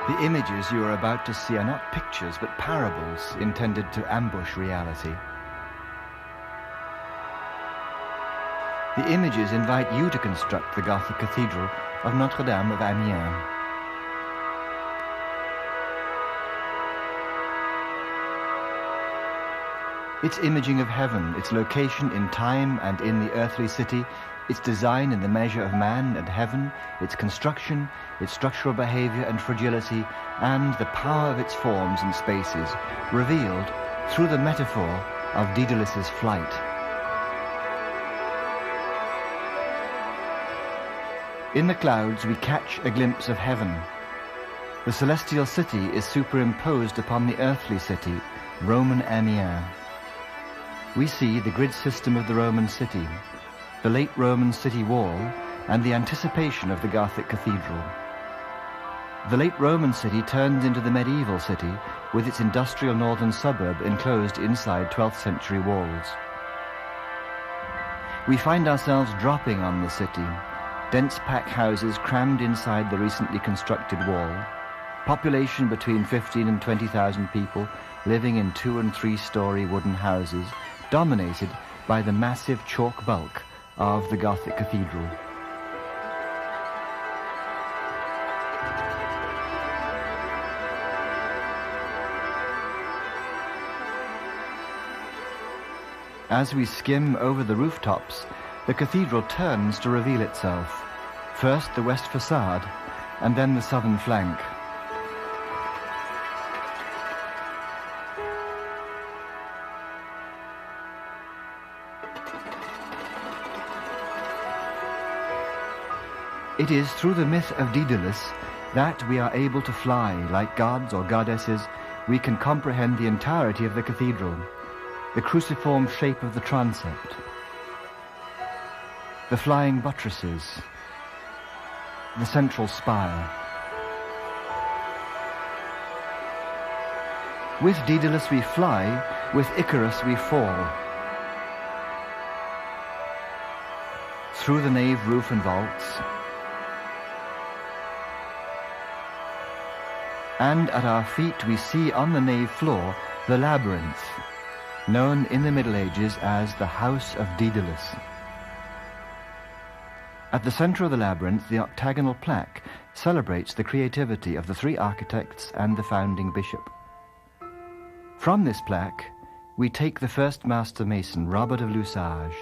The images you are about to see are not pictures, but parables intended to ambush reality. The images invite you to construct the Gothic Cathedral of Notre Dame of Amiens. Its imaging of heaven, its location in time and in the earthly city, its design in the measure of man and heaven, its construction, its structural behavior and fragility, and the power of its forms and spaces, revealed through the metaphor of Daedalus's flight. In the clouds we catch a glimpse of heaven. The celestial city is superimposed upon the earthly city, Roman Amiens. We see the grid system of the Roman city, the late Roman city wall, and the anticipation of the Gothic cathedral. The late Roman city turns into the medieval city with its industrial northern suburb enclosed inside 12th century walls. We find ourselves dropping on the city, dense pack houses crammed inside the recently constructed wall, population between 15 and 20,000 people living in 2- and 3-story wooden houses, dominated by the massive chalk bulk of the Gothic cathedral. As we skim over the rooftops, the cathedral turns to reveal itself. First the west facade, and then the southern flank. It is through the myth of Daedalus that we are able to fly. Like gods or goddesses, we can comprehend the entirety of the cathedral, the cruciform shape of the transept, the flying buttresses, the central spire. With Daedalus we fly, with Icarus we fall. Through the nave roof and vaults, and at our feet we see on the nave floor the Labyrinth, known in the Middle Ages as the House of Daedalus. At the center of the labyrinth, the octagonal plaque celebrates the creativity of the 3 architects and the founding bishop. From this plaque, we take the first master mason, Robert of Lussage.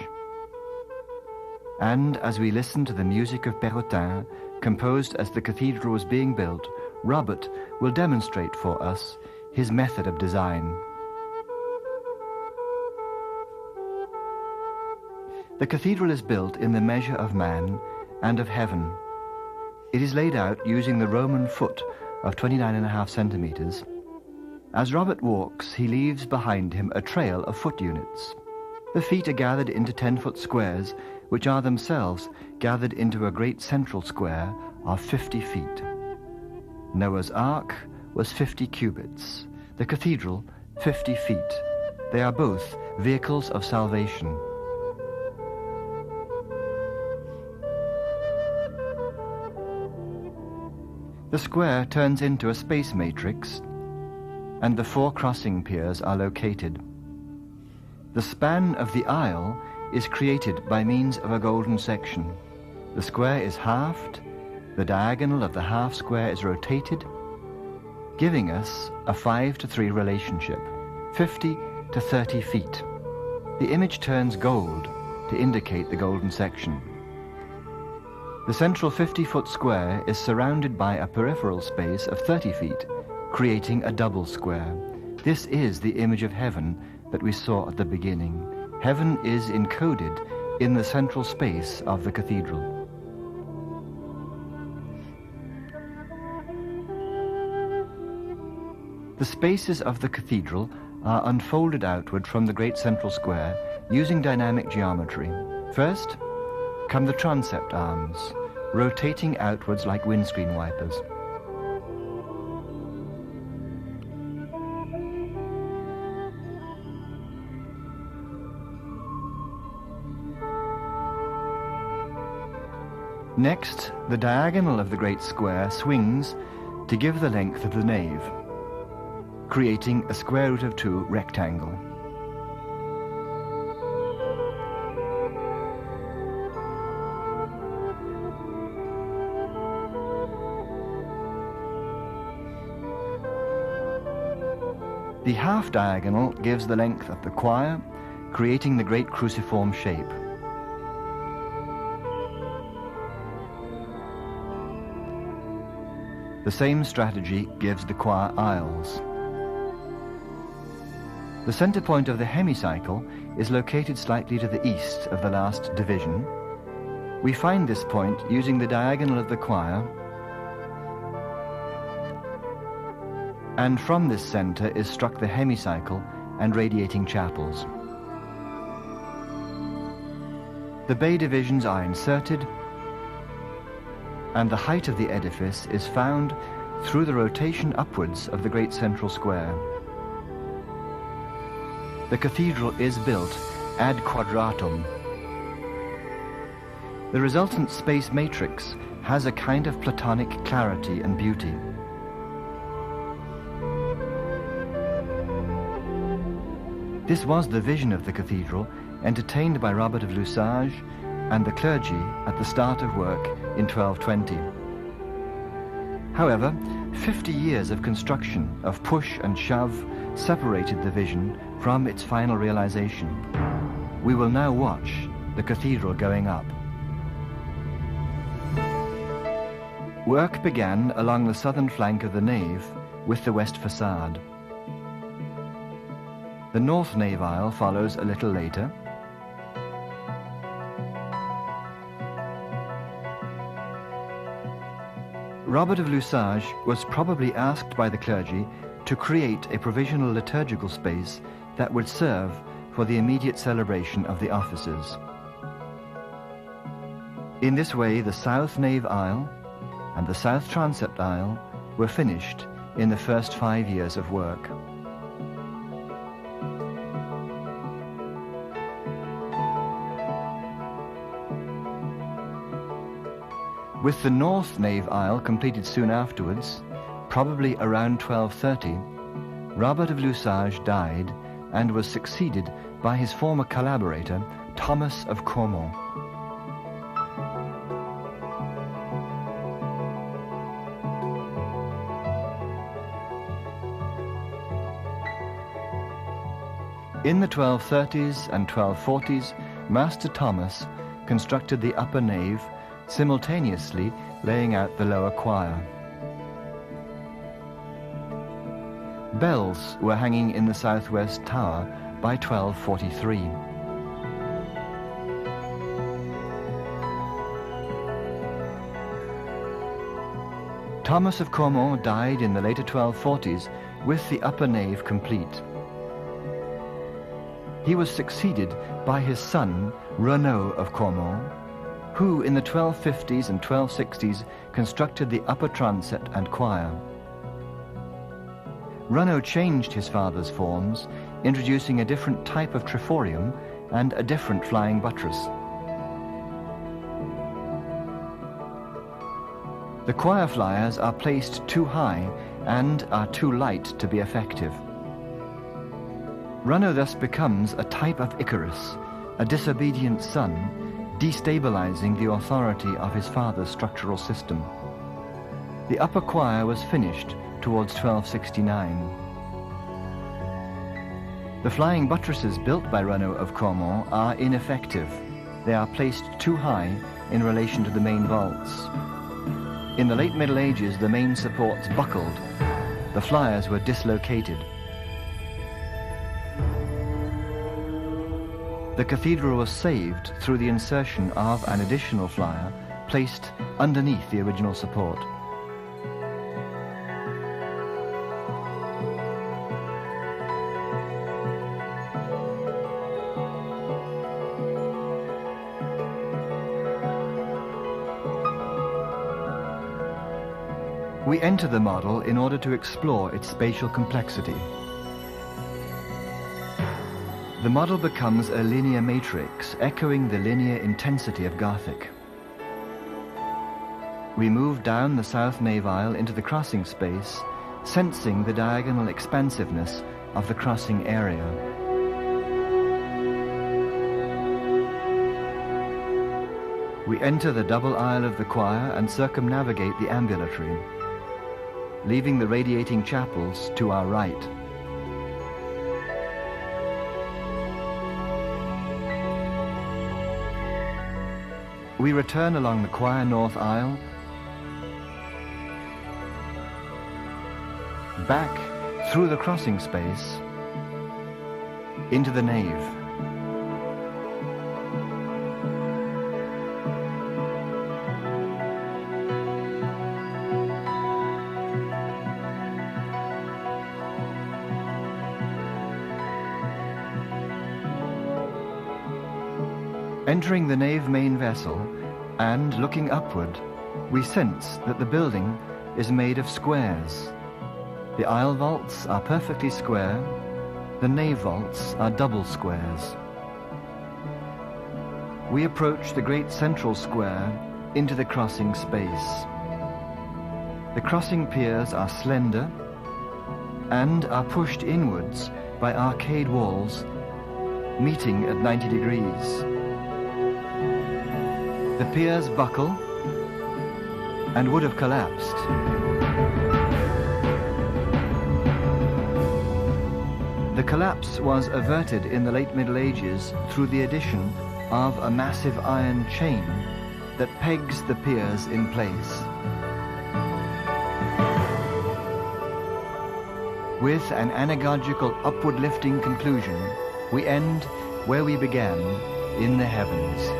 And as we listen to the music of Perrotin, composed as the cathedral was being built, Robert will demonstrate for us his method of design. The cathedral is built in the measure of man and of heaven. It is laid out using the Roman foot of 29.5 centimeters. As Robert walks, he leaves behind him a trail of foot units. The feet are gathered into 10-foot squares, which are themselves gathered into a great central square of 50 feet. Noah's Ark was 50 cubits, the cathedral 50 feet. They are both vehicles of salvation. The square turns into a space matrix, and the 4 crossing piers are located. The span of the aisle is created by means of a golden section. The square is halved, the diagonal of the half square is rotated, giving us a 5-to-3 relationship, 50 to 30 feet. The image turns gold to indicate the golden section. The central 50-foot square is surrounded by a peripheral space of 30 feet, creating a double square. This is the image of heaven that we saw at the beginning. Heaven is encoded in the central space of the cathedral. The spaces of the cathedral are unfolded outward from the great central square using dynamic geometry. First come the transept arms, rotating outwards like windscreen wipers. Next, the diagonal of the great square swings to give the length of the nave, creating a square root of 2 rectangle. The half diagonal gives the length of the choir, creating the great cruciform shape. The same strategy gives the choir aisles. The center point of the hemicycle is located slightly to the east of the last division. We find this point using the diagonal of the choir, and from this center is struck the hemicycle and radiating chapels. The bay divisions are inserted, and the height of the edifice is found through the rotation upwards of the great central square. The cathedral is built ad quadratum. The resultant space matrix has a kind of Platonic clarity and beauty. This was the vision of the cathedral entertained by Robert of Lussage and the clergy at the start of work in 1220. However, 50 years of construction, of push and shove, separated the vision from its final realization. We will now watch the cathedral going up. Work began along the southern flank of the nave with the west facade. The north nave aisle follows a little later. Robert of Lussage was probably asked by the clergy to create a provisional liturgical space that would serve for the immediate celebration of the offices. In this way, the south nave aisle and the south transept aisle were finished in the first 5 years of work. With the north nave aisle completed soon afterwards, probably around 1230, Robert of Lussage died and was succeeded by his former collaborator, Thomas of Caumont. In the 1230s and 1240s, Master Thomas constructed the upper nave, simultaneously laying out the lower choir. Bells were hanging in the southwest tower by 1243. Thomas of Caumont died in the later 1240s with the upper nave complete. He was succeeded by his son, Renaud of Caumont, who in the 1250s and 1260s constructed the upper transept and choir. Renaud changed his father's forms, introducing a different type of triforium and a different flying buttress. The choir flyers are placed too high and are too light to be effective. Renaud thus becomes a type of Icarus, a disobedient son, destabilizing the authority of his father's structural system. The upper choir was finished towards 1269. The flying buttresses built by Renaud of Caumont are ineffective. They are placed too high in relation to the main vaults. In the late Middle Ages, the main supports buckled. The flyers were dislocated. The cathedral was saved through the insertion of an additional flyer placed underneath the original support. We enter the model in order to explore its spatial complexity. The model becomes a linear matrix, echoing the linear intensity of Gothic. We move down the south nave aisle into the crossing space, sensing the diagonal expansiveness of the crossing area. We enter the double aisle of the choir and circumnavigate the ambulatory, leaving the radiating chapels to our right. We return along the choir north aisle, back through the crossing space into the nave. Entering the nave main vessel and looking upward, we sense that the building is made of squares. The aisle vaults are perfectly square, the nave vaults are double squares. We approach the great central square into the crossing space. The crossing piers are slender and are pushed inwards by arcade walls, meeting at 90 degrees. The piers buckle and would have collapsed. The collapse was averted in the late Middle Ages through the addition of a massive iron chain that pegs the piers in place. With an anagogical upward lifting conclusion, we end where we began, in the heavens.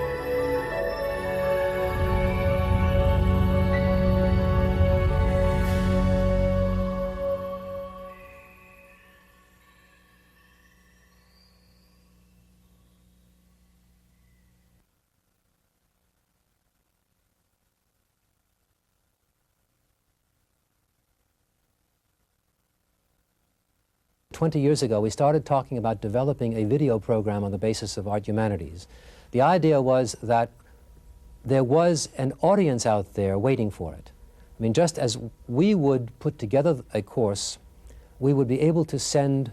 20 years ago, we started talking about developing a video program on the basis of art humanities. The idea was that there was an audience out there waiting for it. I mean, just as we would put together a course, we would be able to send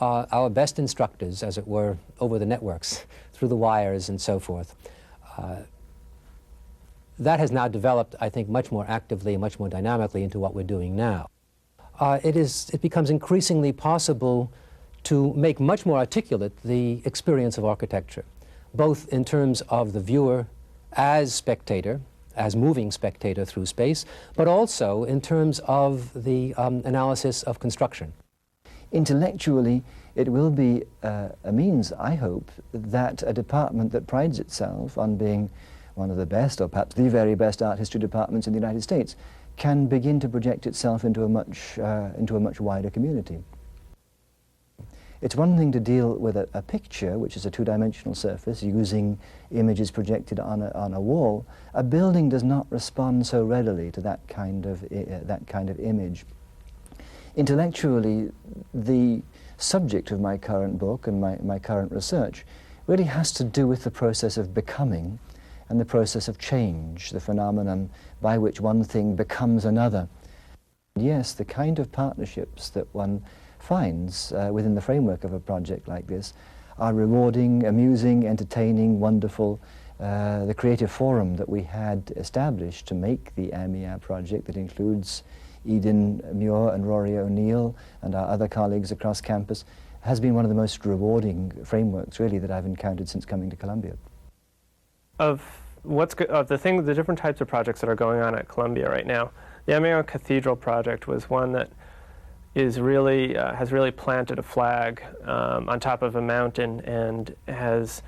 our best instructors, as it were, over the networks, through the wires and so forth. That has now developed, I think, much more actively, much more dynamically into what we're doing now. It becomes increasingly possible to make much more articulate the experience of architecture, both in terms of the viewer as spectator, as moving spectator through space, but also in terms of the analysis of construction. Intellectually, it will be a means, I hope, that a department that prides itself on being one of the best, or perhaps the very best art history departments in the United States, can begin to project itself into a much wider community. It's one thing to deal with a picture, which is a two-dimensional surface, using images projected on a wall. A building does not respond so readily to that kind of image. Intellectually, the subject of my current book and my current research really has to do with the process of becoming and the process of change, the phenomenon by which one thing becomes another. Yes, the kind of partnerships that one finds within the framework of a project like this are rewarding, amusing, entertaining, wonderful. The creative forum that we had established to make the Amiens project, that includes Eden Muir and Rory O'Neill and our other colleagues across campus, has been one of the most rewarding frameworks, really, that I've encountered since coming to Columbia. Of the different types of projects that are going on at Columbia right now, the Amiens Cathedral project was one that has really planted a flag on top of a mountain and has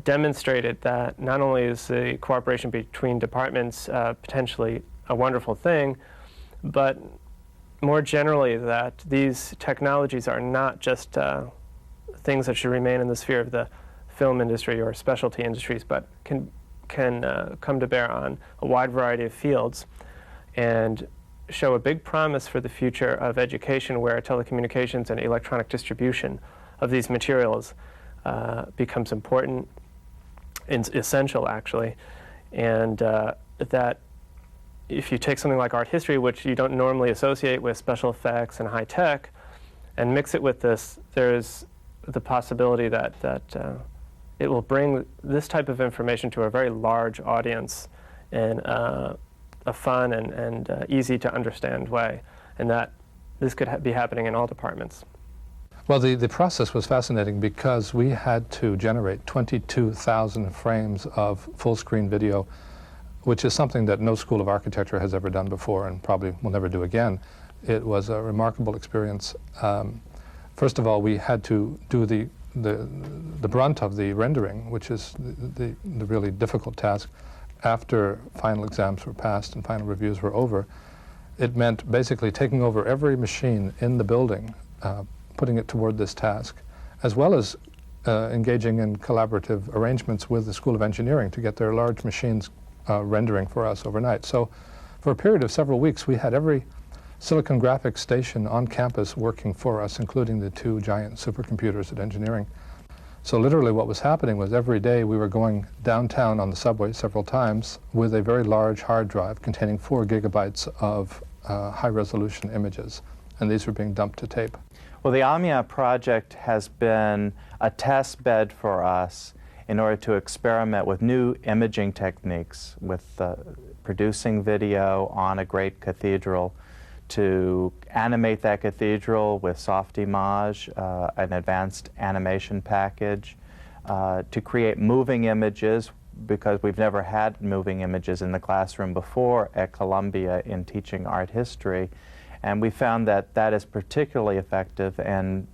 demonstrated that not only is the cooperation between departments potentially a wonderful thing, but more generally that these technologies are not just things that should remain in the sphere of the film industry or specialty industries, but can come to bear on a wide variety of fields and show a big promise for the future of education, where telecommunications and electronic distribution of these materials becomes important and essential, actually, and that if you take something like art history, which you don't normally associate with special effects and high tech, and mix it with this, there's the possibility that it will bring this type of information to a very large audience in a fun and easy to understand way, and that this could be happening in all departments. Well, the process was fascinating because we had to generate 22,000 frames of full-screen video, which is something that no school of architecture has ever done before and probably will never do again. It was a remarkable experience. First of all, we had to do the brunt of the rendering, which is the really difficult task. After final exams were passed and final reviews were over, it meant basically taking over every machine in the building, putting it toward this task, as well as engaging in collaborative arrangements with the School of Engineering to get their large machines rendering for us overnight. So for a period of several weeks, we had every Silicon Graphics station on campus working for us, including the 2 giant supercomputers at engineering. So literally what was happening was every day we were going downtown on the subway several times with a very large hard drive containing 4 gigabytes of high-resolution images, and these were being dumped to tape. Well, the Amiens project has been a test bed for us in order to experiment with new imaging techniques, with producing video on a great cathedral, to animate that cathedral with soft image, an advanced animation package, to create moving images, because we've never had moving images in the classroom before at Columbia in teaching art history. And we found that that is particularly effective in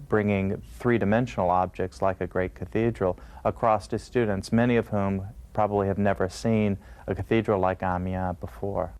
bringing three-dimensional objects like a great cathedral across to students, many of whom probably have never seen a cathedral like Amiens before.